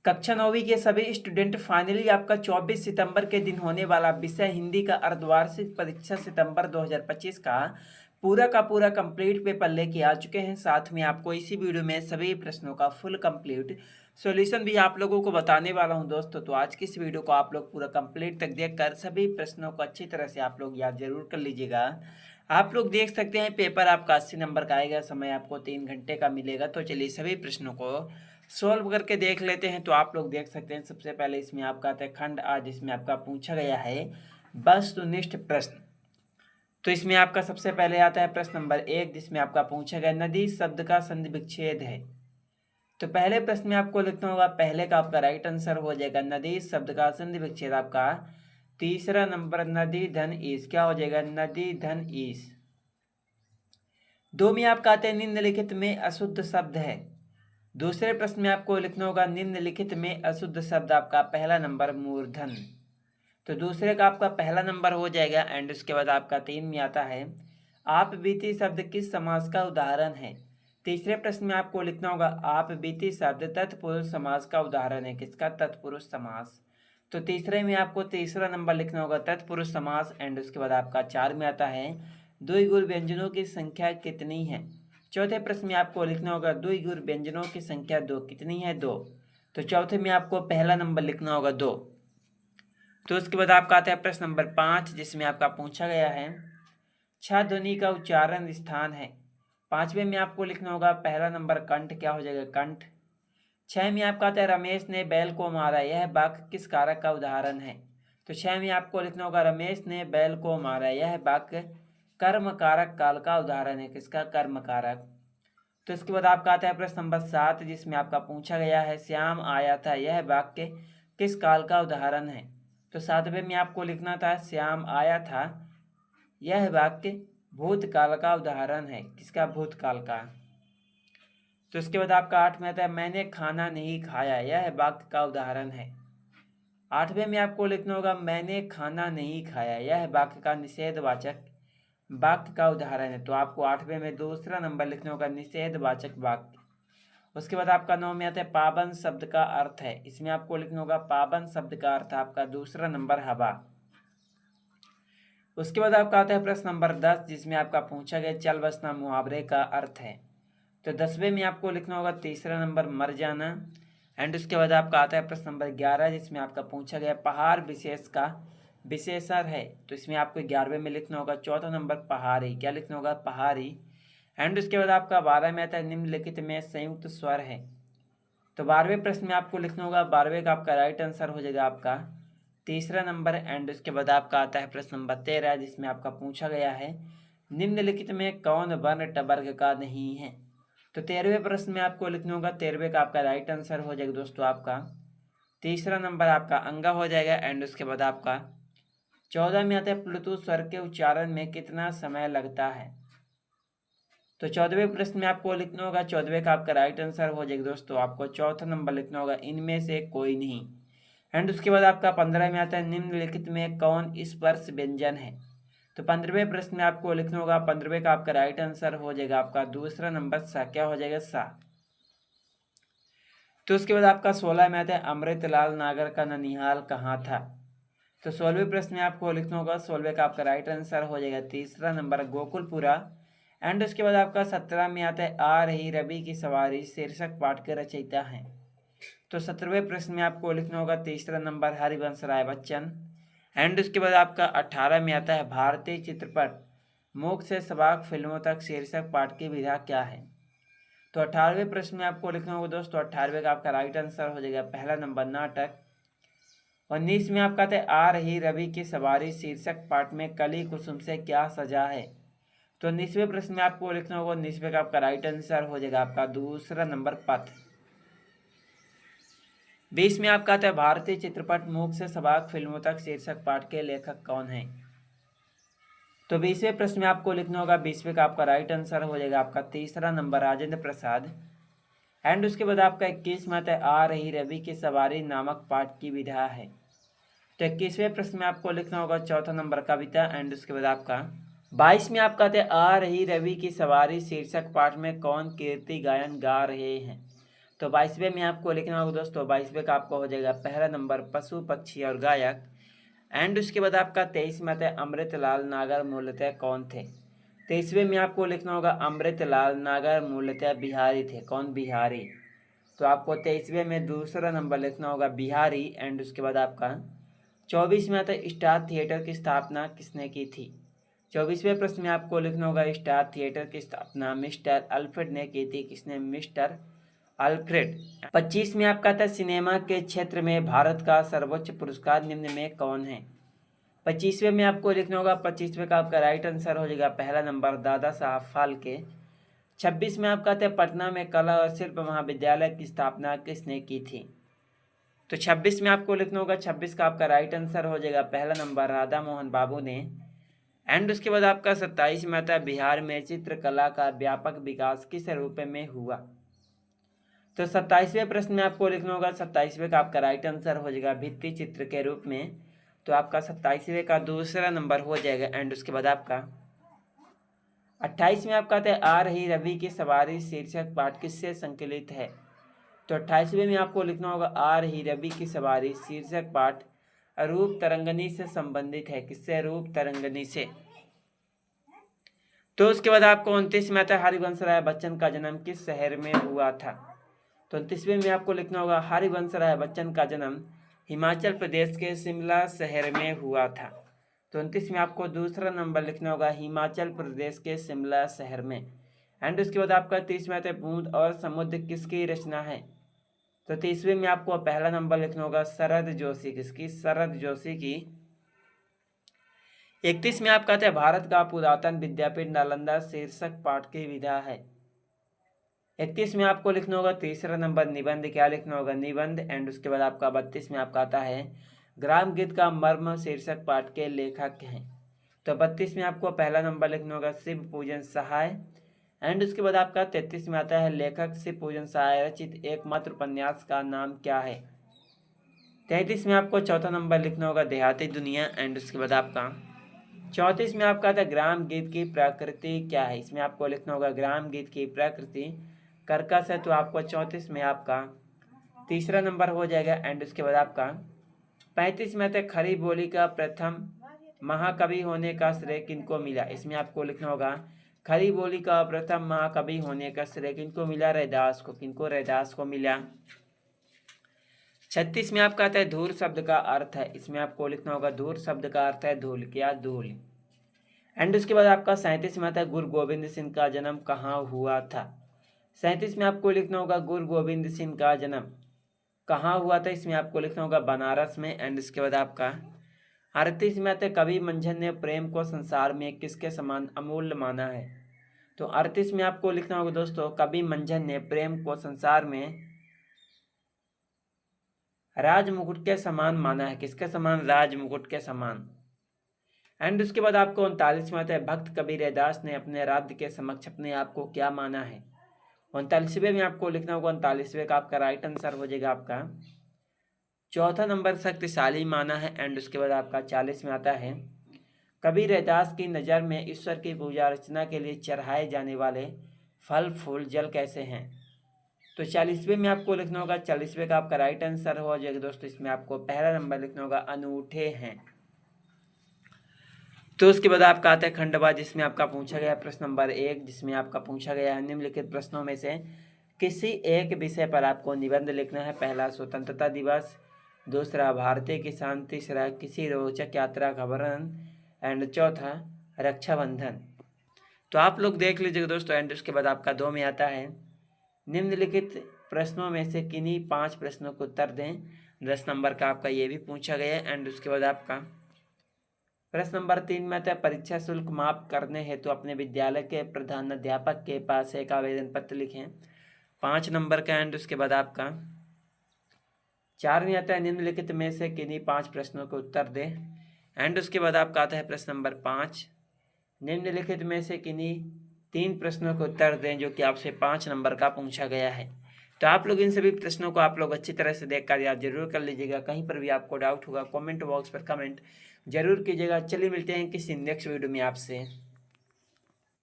कक्षा 9वीं के सभी स्टूडेंट फाइनली आपका 24 सितंबर के दिन होने वाला विषय हिंदी का अर्धवार्षिक परीक्षा सितंबर 2025 का पूरा कंप्लीट पेपर लेके आ चुके हैं। साथ में आपको इसी वीडियो में सभी प्रश्नों का फुल कंप्लीट सॉल्यूशन भी आप लोगों को बताने वाला हूं दोस्तों। तो आज की इस वीडियो को आप लोग पूरा कंप्लीट तक देखकर सभी प्रश्नों को अच्छी तरह से आप लोग याद जरूर कर लीजिएगा। आप लोग देख सकते हैं पेपर आपका 80 नंबर का आएगा, समय आपको 3 घंटे का मिलेगा। तो चलिए सभी प्रश्नों को सॉल्व करके देख लेते हैं। तो आप लोग देख सकते हैं सबसे पहले इसमें आपका आता है खंड आज, जिसमें आपका पूछा गया है वस्तुनिष्ठ प्रश्न। तो इसमें आपका सबसे पहले आता है प्रश्न नंबर 1, जिसमें आपका पूछा गया नदी शब्द का संधि विच्छेद है। तो पहले प्रश्न में आपको लिखना होगा, पहले का आपका राइट आंसर हो जाएगा नदी शब्द का संधि विच्छेद आपका तीसरा नंबर नदी धन ईस, क्या हो जाएगा नदी धन ईस। 2 में आपका आता है निम्नलिखित में अशुद्ध शब्द है। दूसरे प्रश्न में आपको लिखना होगा निम्नलिखित में अशुद्ध शब्द, आपका पहला नंबर मूर्धन। तो दूसरे का आपका पहला नंबर हो जाएगा। एंड उसके बाद आपका 3 में आता है आप बीती शब्द किस समास का उदाहरण है। तीसरे प्रश्न में आपको लिखना होगा आप बीती शब्द तत्पुरुष समास का उदाहरण है। किसका? तत्पुरुष समास। तो तीसरे में आपको तीसरा नंबर लिखना होगा तत्पुरुष समास। एंड उसके बाद आपका 4 में आता है द्विगुण व्यंजनों की संख्या कितनी है। चौथे प्रश्न में आपको लिखना होगा द्विगुण व्यंजनों की संख्या 2 कितनी है? 2। तो चौथे में आपको पहला नंबर लिखना होगा 2। तो उसके बाद आपका आता है प्रश्न नंबर 5, जिसमें आपका पूछा गया है छ ध्वनि का उच्चारण स्थान है। 5वें में आपको लिखना होगा पहला नंबर कंठ, क्या हो जाएगा कंठ। 6 में आपका आता है रमेश ने बैल को मारा, यह वाक्य किस कारक का उदाहरण है। तो 6 में आपको लिखना होगा रमेश ने बैल को मारा, यह वाक्य कर्म कारक काल का उदाहरण है। किसका? कर्म कारक। तो इसके बाद आपका आता है प्रश्न नंबर 7, जिसमें आपका पूछा गया है श्याम आया था, यह वाक्य किस काल का उदाहरण है। तो 7वें में आपको लिखना था श्याम आया था, यह वाक्य भूतकाल का उदाहरण है। किसका? भूतकाल का। तो इसके बाद आपका 8 में आता है मैंने खाना नहीं खाया, यह वाक्य का उदाहरण है। 8वें में आपको लिखना होगा मैंने खाना नहीं खाया, यह वाक्य का निषेधवाचक वाक्य का उदाहरण है। तो आपको 8वें में दूसरा नंबर लिखना होगा निषेधवाचक वाक्य। उसके बाद आपका 9 में आता है पावन शब्द का अर्थ है। इसमें आपको लिखना होगा पावन शब्द का अर्थ आपका दूसरा नंबर हवा। उसके बाद आपका आता है प्रश्न नंबर 10, जिसमें आपका पूछा गया चल बसना मुहावरे का अर्थ है। तो 10वें में आपको लिखना होगा तीसरा नंबर मर जाना। एंड उसके बाद आपका आता है प्रश्न नंबर 11, जिसमें आपका पूछा गया पहाड़ विशेष का विशेषण है। तो इसमें आपको 11वें में लिखना होगा चौथा नंबर पहाड़ी, क्या लिखना होगा पहाड़ी। एंड उसके बाद आपका 12 में आता है निम्नलिखित में संयुक्त स्वर है। तो 12वें प्रश्न में आपको लिखना होगा 12वें का आपका राइट आंसर हो जाएगा आपका तीसरा नंबर। एंड उसके बाद आपका आता है प्रश्न नंबर 13, जिसमें आपका पूछा गया है निम्नलिखित में कौन वर्ण ट वर्ग का नहीं है। तो 13वें प्रश्न में आपको लिखना होगा 13वें का आपका राइट आंसर हो जाएगा दोस्तों आपका तीसरा नंबर आपका अंगा हो जाएगा। एंड उसके बाद आपका 14 में आता है प्लुतु स्वर के उच्चारण में कितना समय लगता है। तो 14वें प्रश्न में आपको लिखना होगा 14वें का आपका राइट आंसर हो जाएगा दोस्तों आपको चौथा नंबर लिखना होगा इनमें से कोई नहीं। एंड उसके बाद आपका 15 में आता है निम्नलिखित में कौन स्पर्श व्यंजन है। तो 15वें प्रश्न में आपको लिखना होगा 15वें का आपका राइट आंसर हो जाएगा आपका दूसरा नंबर सा, क्या हो जाएगा सा। तो उसके बाद आपका 16 में आता है अमृतलाल नागर का ननिहाल कहाँ था। तो 16वें प्रश्न में आपको लिखना होगा 16वें का आपका राइट आंसर हो जाएगा तीसरा नंबर गोकुलपुरा। एंड उसके बाद आपका 17 में आता है आ रही रवि की सवारी शीर्षक पाठ के रचयिता हैं। तो 17वें प्रश्न में आपको लिखना होगा तीसरा नंबर हरिवंश राय बच्चन। एंड उसके बाद आपका 18 में आता है भारतीय चित्रपट मूक से सबाक फिल्मों तक शीर्षक पाठ की विधा क्या है। तो 18वें प्रश्न में आपको लिखना होगा दोस्तों 18वें का आपका राइट आंसर हो जाएगा पहला नंबर नाटक। 19 में आपका आता है आ रही रवि की सवारी शीर्षक पाठ में कली कुसुम से क्या सजा है। तो 19वें प्रश्न में आपको लिखना होगा 19वें का आपका राइट आंसर हो जाएगा आपका दूसरा नंबर पथ। 20 में आपका आता है भारतीय चित्रपट मूक से सबाक फिल्मों तक शीर्षक पाठ के लेखक कौन है। तो 20वें प्रश्न में आपको लिखना होगा 20वें का आपका राइट आंसर हो जाएगा आपका तीसरा नंबर राजेंद्र प्रसाद। एंड उसके बाद आपका 21 में आता है आ रही रवि की सवारी नामक पाठ की विधा है। तो 21वें प्रश्न में आपको लिखना होगा चौथा नंबर कविता। एंड उसके बाद आपका 22 में आपका आता है आ रही रवि की सवारी शीर्षक पाठ में कौन कीर्ति गायन गा रहे हैं। तो 22वें में आपको लिखना होगा दोस्तों, 22वें का आपको हो जाएगा पहला नंबर पशु पक्षी और गायक। एंड उसके बाद आपका 23 में आता है अमृतलाल नागर मूलतः कौन थे। 23वें में आपको लिखना होगा अमृतलाल नागर मूलतः बिहारी थे। कौन? बिहारी। तो आपको 23वें में दूसरा नंबर लिखना होगा बिहारी। एंड उसके बाद आपका 24 में आता है स्टार थिएटर की स्थापना किसने की थी। 24वें प्रश्न में आपको लिखना होगा स्टार थिएटर की स्थापना मिस्टर अल्फ्रेड ने की थी। किसने? Mister Alfred. 25 में आपका आता है सिनेमा के क्षेत्र में भारत का सर्वोच्च पुरस्कार निम्न में कौन है। 25वें में आपको लिखना होगा, 25वें का आपका राइट आंसर हो जाएगा पहला नंबर दादा साहब फाल्के। 26 में आपका आता है पटना में कला और शिल्प महाविद्यालय की स्थापना किसने की थी। तो 26 में आपको लिखना होगा, 26 का आपका राइट आंसर हो जाएगा पहला नंबर राधा मोहन बाबू ने। एंड उसके बाद आपका 27 में आता है बिहार में चित्रकला का व्यापक विकास किस रूप में हुआ। तो 27वें प्रश्न में आपको लिखना होगा, 27वें का आपका राइट आंसर हो जाएगा भित्ति चित्र के रूप में। तो आपका 27वें का दूसरा नंबर हो जाएगा। एंड उसके बाद आपका 28 में आपका आता है आ रही रवि की सवारी शीर्षक पाठ किससे संकलित है। तो 28वें में आपको लिखना होगा आ रही रवि की सवारी शीर्षक पाठ रूप तरंगनी से संबंधित है। किससे? रूप तरंगनी से। तो उसके बाद आपको 29 में आता है हरिवंश राय बच्चन का जन्म किस शहर में हुआ था। तो 29वें में आपको लिखना होगा हरिवंश राय बच्चन का जन्म हिमाचल प्रदेश के शिमला शहर में हुआ था। तो 29 में आपको दूसरा नंबर लिखना होगा हिमाचल प्रदेश के शिमला शहर में। एंड उसके बाद आपका 30 में आता है बूंद और समुद्र किसकी रचना है। तो 30वें में आपको पहला नंबर लिखना होगा शरद जोशी। किसकी? शरद जोशी की। 31 में आपका आता है भारत का पुरातन विद्यापीठ नालंदा शीर्षक पाठ की विधा है। 31 में आपको लिखना होगा तीसरा नंबर निबंध। क्या लिखना होगा? निबंध। एंड उसके बाद आपका 32 में आपका आता है ग्राम गीत का मर्म शीर्षक पाठ के लेखक हैं। तो 32 में आपको पहला नंबर लिखना होगा शिव पूजन सहाय। एंड उसके बाद आपका 33 में आता है लेखक शिव पूजन सहाय रचित एकमात्र उपन्यास का नाम क्या है। 33 में आपको चौथा नंबर लिखना होगा देहाती दुनिया। एंड उसके बाद आपका 34 में आपका आता है ग्राम गीत की प्रकृति क्या है। इसमें आपको लिखना होगा ग्राम गीत की प्रकृति कर्कश है। तो आपको 34 में आपका तीसरा नंबर हो जाएगा। एंड उसके बाद आपका 35 में आता है खरी बोली का प्रथम महाकवि होने का श्रेय किनको मिला। इसमें आपको लिखना होगा खरी बोली का प्रथम महाकवि होने का श्रेय किनको मिला। रैदास को। किनको? रैदास को मिला। 36 में आपका आता है धूल शब्द का अर्थ है। इसमें आपको लिखना होगा धूल शब्द का अर्थ है धूल। क्या? धूल। एंड उसके बाद आपका 37 में आता है गुरु गोविंद सिंह का जन्म कहाँ हुआ था। 37 में आपको लिखना होगा गुरु गोविंद सिंह का जन्म कहाँ हुआ था। इसमें आपको लिखना होगा बनारस में। एंड इसके बाद आपका 38 में आता है कवि मंझन ने प्रेम को संसार में किसके समान अमूल्य माना है। तो 38 में आपको लिखना होगा दोस्तों कवि मंझन ने प्रेम को संसार में राज मुकुट के समान माना है। किसके समान? राज मुकुट के समान। एंड उसके बाद आपको 39 में आता है भक्त कबीर रैदास ने अपने राज्य के समक्ष अपने आप को क्या माना है। 39वें में आपको लिखना होगा 39वें का आपका राइट आंसर हो जाएगा आपका चौथा नंबर शक्तिशाली माना है। एंड उसके बाद आपका 40 में आता है कबीर रैदास की नज़र में ईश्वर की पूजा अर्चना के लिए चढ़ाए जाने वाले फल फूल जल कैसे हैं। तो 40वें में आपको लिखना होगा 40वें का आपका राइट आंसर हो जाएगा दोस्तों। इसमें आपको पहला नंबर लिखना होगा अनूठे हैं। तो उसके बाद आपका आता है खंडवा जिसमें आपका पूछा गया प्रश्न नंबर 1 जिसमें आपका पूछा गया है निम्नलिखित प्रश्नों में से किसी एक विषय पर आपको निबंध लिखना है। पहला स्वतंत्रता दिवस, दूसरा भारतीय किसान, तीसरा किसी रोचक यात्रा का वर्णन एंड चौथा रक्षाबंधन। तो आप लोग देख लीजिएगा दोस्तों। एंड उसके बाद आपका 2 में आता है निम्नलिखित प्रश्नों में से किन्हीं 5 प्रश्नों को उत्तर दें। 10 नंबर का आपका ये भी पूछा गया है। एंड उसके बाद आपका प्रश्न नंबर 3 में आता है परीक्षा शुल्क माफ करने हेतु तो अपने विद्यालय के प्रधानाध्यापक के पास एक आवेदन पत्र लिखें। 5 नंबर का। एंड उसके बाद आपका 4 में आता है निम्नलिखित में से किन्हीं 5 प्रश्नों को उत्तर दें। एंड उसके बाद आपका आता है प्रश्न नंबर 5 निम्नलिखित में से किन्हीं 3 प्रश्नों को उत्तर दें जो कि आपसे 5 नंबर का पूछा गया है। तो आप लोग इन सभी प्रश्नों को आप लोग अच्छी तरह से देखकर याद जरूर कर लीजिएगा। कहीं पर भी आपको डाउट होगा कमेंट बॉक्स पर कमेंट जरूर कीजिएगा। चलिए मिलते हैं किसी नेक्स्ट वीडियो में आपसे।